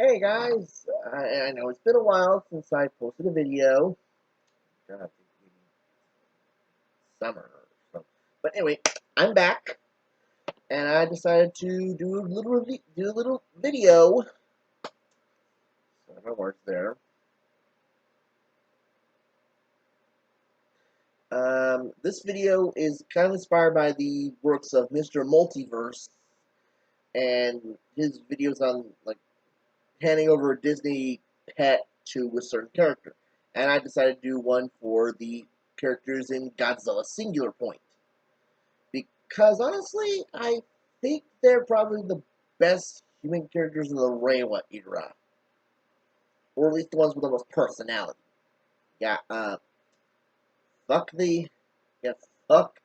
Hey guys, I know it's been a while since I posted a video. God, I think maybe summer or so. But anyway, I'm back, and I decided to do a little video. So my words there. This video is kind of inspired by the works of Mr. Multiverse and his videos on like handing over a Disney pet to a certain character. And I decided to do one for the characters in Godzilla Singular Point. Because honestly, I think they're probably the best human characters of the Reiwa era. Or at least the ones with the most personality. Yeah, fuck the. Yeah, fuck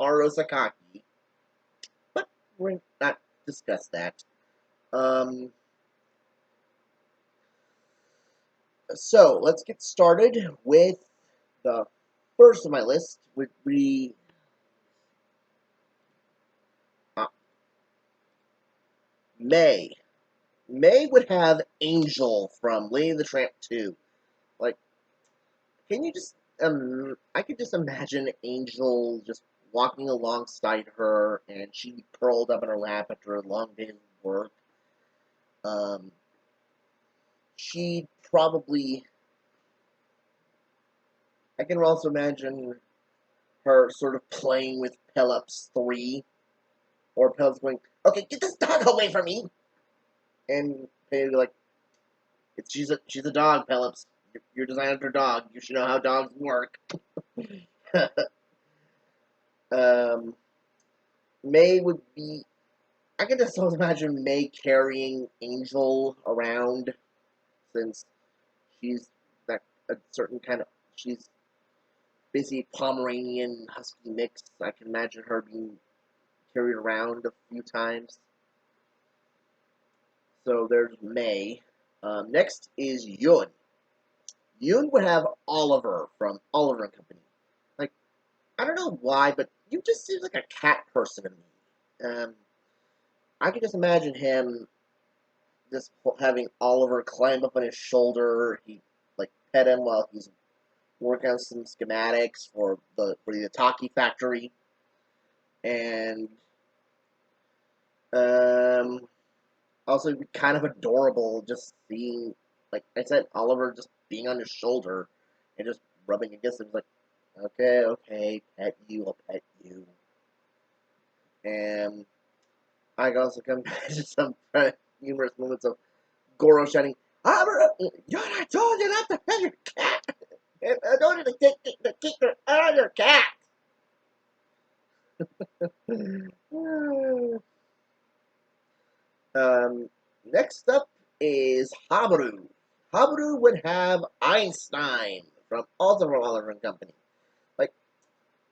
Arosakaki. But we're not discuss that. Um, so let's get started with the first of my list, would be uh, May. May would have Angel from Lady and the Tramp 2. Like, can you just I could just imagine Angel just walking alongside her, and she'd be curled up in her lap after a long day's work. Um, she'd probably. I can also imagine her sort of playing with Pelops 3, or Pelops going, "Okay, get this dog away from me," and maybe like, she's a dog, Pelops. You're designed after a dog. You should know how dogs work." um, May would be. I can just imagine May carrying Angel around, since she's that a certain kind of. She's basically Pomeranian Husky mix. I can imagine her being carried around a few times. So there's May. Next is Yun. Yun would have Oliver from Oliver and Company. Like, I don't know why, but you just seem like a cat person to me. I can just imagine him just having Oliver climb up on his shoulder. He like pet him while he's working on some schematics for the Ataki factory, and um, also it'd be kind of adorable just seeing, like I said, Oliver just being on his shoulder and just rubbing against him. Like, okay, okay, pet you, I'll pet you, and I can also come imagine some humorous moments of Goro shouting, I told you not to pet your cat! I told you to keep her out of your cat! Next up is Habaru. Habaru would have Einstein also from Oliver and Company. Like,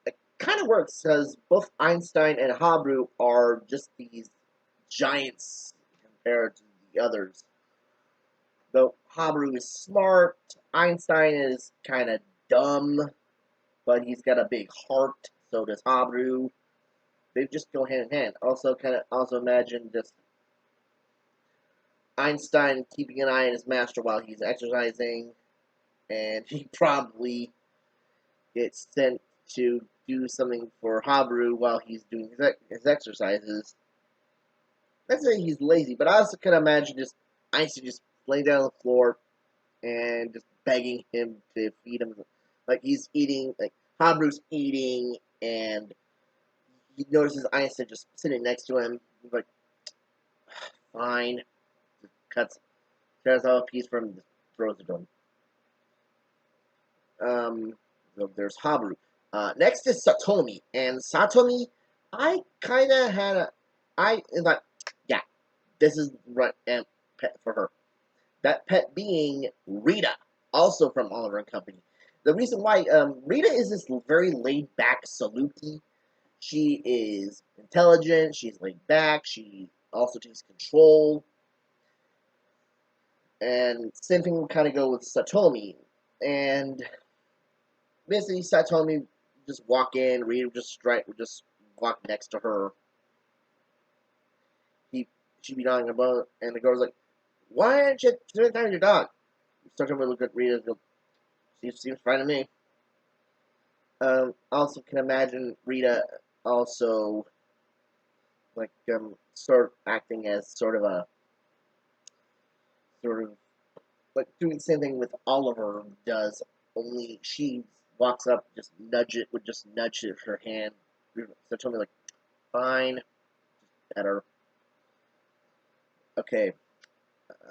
it kind of works because both Einstein and Habaru are just these giants compared to the others. Though Habaru is smart, Einstein is kind of dumb, but he's got a big heart. So does Habaru. They just go hand in hand. Also imagine just Einstein keeping an eye on his master while he's exercising, and he probably gets sent to do something for Habaru while he's doing his exercises. Let's say he's lazy, but I also can imagine just Einstein just laying down on the floor and just begging him to feed him. Like he's eating, like Habaru's eating, and he notices Einstein just sitting next to him. He's like, fine. Just tears off a piece from him, throws it to him. So there's Habaru. Next is Satomi, and Satomi, I kind of had I thought, yeah, this is right pet for her. That pet being Rita, also from Oliver and Company. The reason why Rita is this very laid back Saluki. She is intelligent. She's laid back. She also takes control. And same thing would kind of go with Satomi. And basically, Satomi just walk in, Rita would just walk next to her. She'd be knocking about, and the girl's like, Why aren't you spending time with your dog? You start to look at Rita. Seems fine to me. Also can imagine Rita also like sort of acting as sort of like doing the same thing with Oliver does. Only she walks up, just nudge her hand. So tell me like, fine, better. Okay.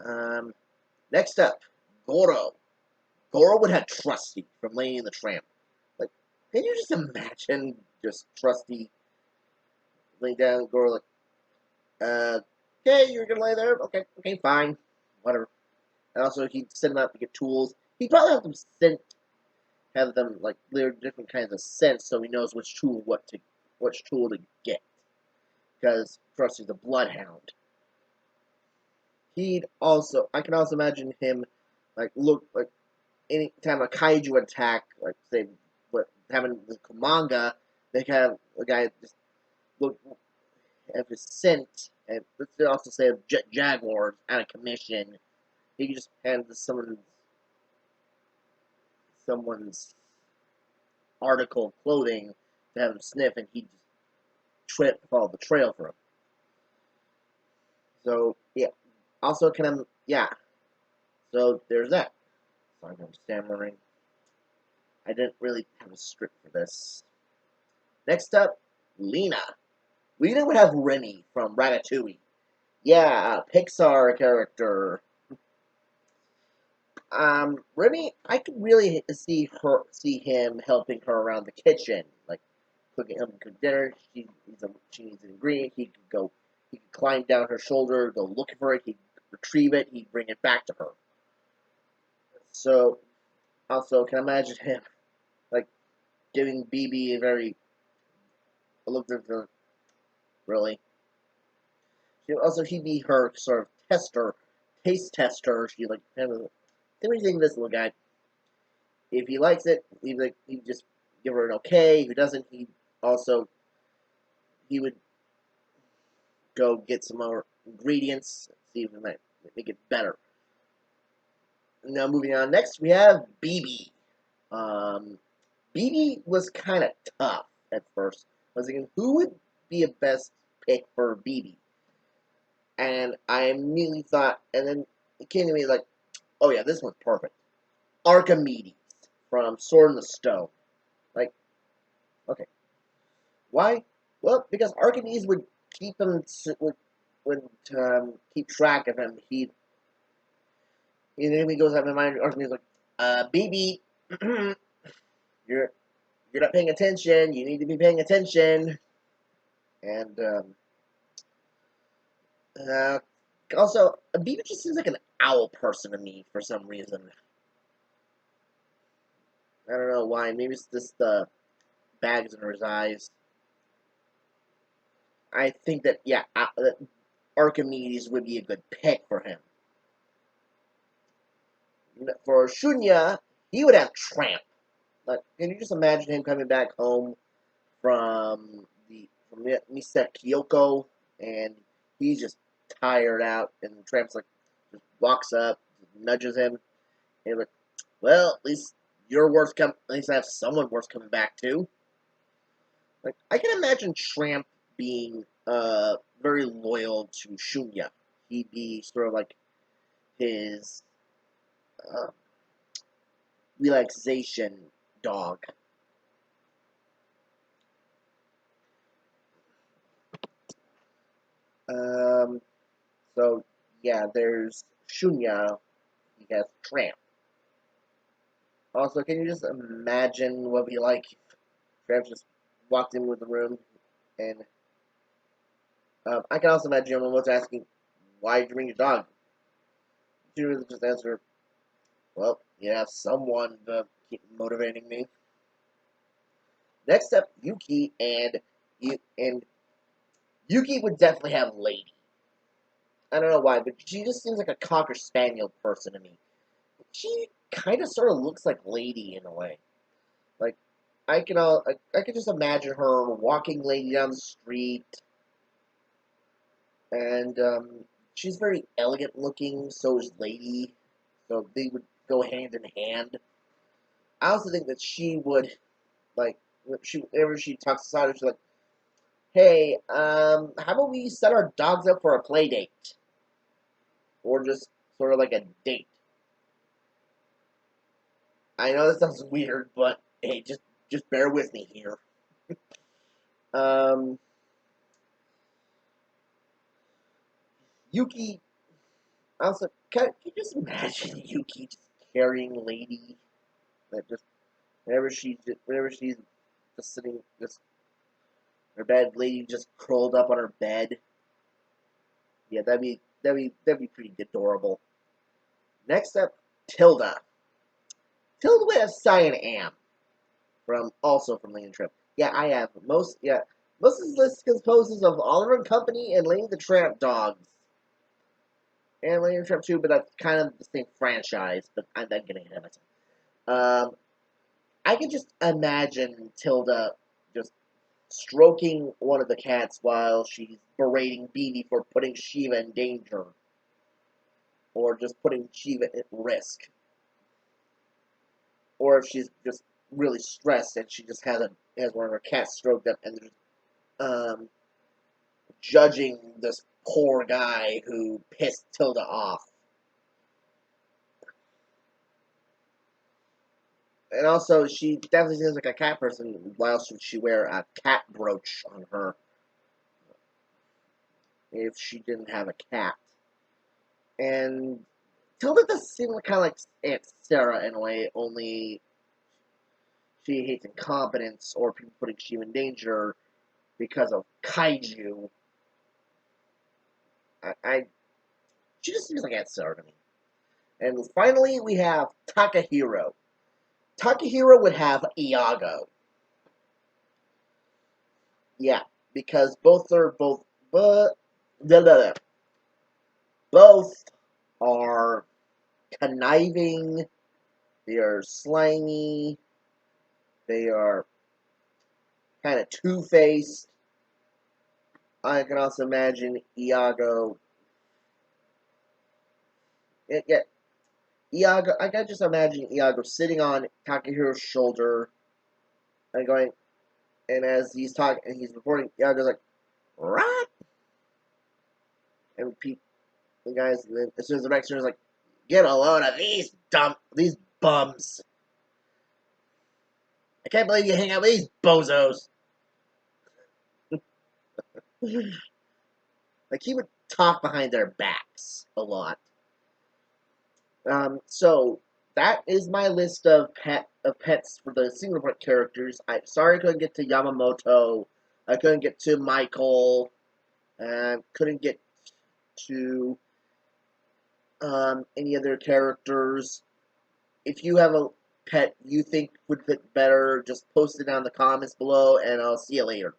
Um. Next up, Goro. Goro would have Trusty from Lady and the Tramp. Like, can you just imagine just Trusty laying down? Goro like, okay, you're gonna lay there. Okay, okay, fine, whatever. And also, he'd send them out to get tools. He'd probably have them like clear different kinds of scents, so he knows which tool to get. Because Krusty's a bloodhound. I can also imagine him like look like any time a kaiju attack, like say having the manga, they can have a guy just look at his scent, and let's also say Jet Jaguar out of commission. He can just hand someone's article of clothing to have him sniff, and he just follow the trail for him. So yeah. Also, yeah. So there's that. Sorry, I'm stammering. I didn't really have a script for this. Next up, Lena. Lena would have Remy from Ratatouille. Yeah, Pixar character. Remy, I could really see him helping her around the kitchen, like cook dinner. She needs an ingredient. He could climb down her shoulder, go looking for it. He'd retrieve it. He'd bring it back to her. So, also, can I imagine him like giving BB a very look at the really. He'd be her sort of taste tester. She like kind of, what do you think of this little guy? If he likes it, he'd just give her an okay. If he doesn't, also he would go get some more ingredients, see if we might make it better. Now moving on. Next we have BB. BB was kind of tough at first. I was thinking, who would be a best pick for BB? And I immediately thought, and then it came to me like, oh yeah, this one's perfect. Archimedes from Sword in the Stone. Like, okay, why? Well, because Archimedes would keep him keep track of him. And then he goes up in mind. Archimedes like, BB, you're not paying attention. You need to be paying attention. And also, BB just seems like an owl person to me for some reason. I don't know why. Maybe it's just the bags under his eyes. I think that, yeah, Archimedes would be a good pick for him. For Shunya, he would have Tramp. Like, can you just imagine him coming back home from Misa Kyoko, and he's just tired out, and Tramp's like, just walks up, nudges him, and like, well, at least at least I have someone worth coming back to. Like, I can imagine Tramp being very loyal to Shunya. He'd be sort of like his uh, relaxation dog. Um, so yeah, there's Shunya. He has Tramp. Also, can you just imagine what it'd be like if Tramp just walked in with the room, and I can also imagine him almost asking, "Why did you bring your dog?" She would just answer, "Well, you have someone to keep motivating me." Next up, and Yuki would definitely have Lady. I don't know why, but she just seems like a cocker spaniel person to me. She kind of sort of looks like Lady in a way. Like I can just imagine her walking Lady down the street, and she's very elegant looking. So is Lady. So they would go hand in hand. I also think that she would like whenever she talks to Sato, she's like, "Hey, how about we set our dogs up for a play date, or just sort of like a date?" I know that sounds weird, but hey, just bear with me here. Um, Yuki. Also, can you just imagine Yuki just carrying Lady, that just whenever she's just sitting just her bed, Lady just curled up on her bed. Yeah, that'd be pretty adorable. Next up, Tilda. Tilda would have Cyan Am from Lady and Tramp. Yeah, I have most. Yeah, most of this list composes of Oliver and Company and Lady the Tramp dogs, and Lady and Tramp 2, but that's kind of the same franchise. But I'm getting ahead of myself. I can just imagine Tilda just stroking one of the cats while she's berating Beanie for putting Shiva in danger, or just putting Shiva at risk, or if she's just really stressed and she just has one of her cats stroked up and they're judging this poor guy who pissed Tilda off. And also, she definitely seems like a cat person. Why else would she wear a cat brooch on her if she didn't have a cat? And Tilda does seem kind of like Aunt Sarah in a way, only she hates incompetence or people putting Shiva in danger because of kaiju. I she just seems like Aunt Sarah to me. And finally, we have Takahiro. Takahiro would have Iago. Yeah, because but both are conniving. They are slimy. They are kind of two-faced. I can also imagine Iago. Yeah, Iago. I can just imagine Iago sitting on Takehiro's shoulder and going, and as he's talking and he's reporting, Iago's like, "Right," and the guys. And then as soon as the next is like, "Get a load of these bums! I can't believe you hang out with these bozos." Like he would talk behind their backs a lot. So that is my list of pets for the single point characters. I'm sorry I couldn't get to Yamamoto. I couldn't get to Michael. And couldn't get to any other characters. If you have a pet you think would fit better, just post it down in the comments below, and I'll see you later.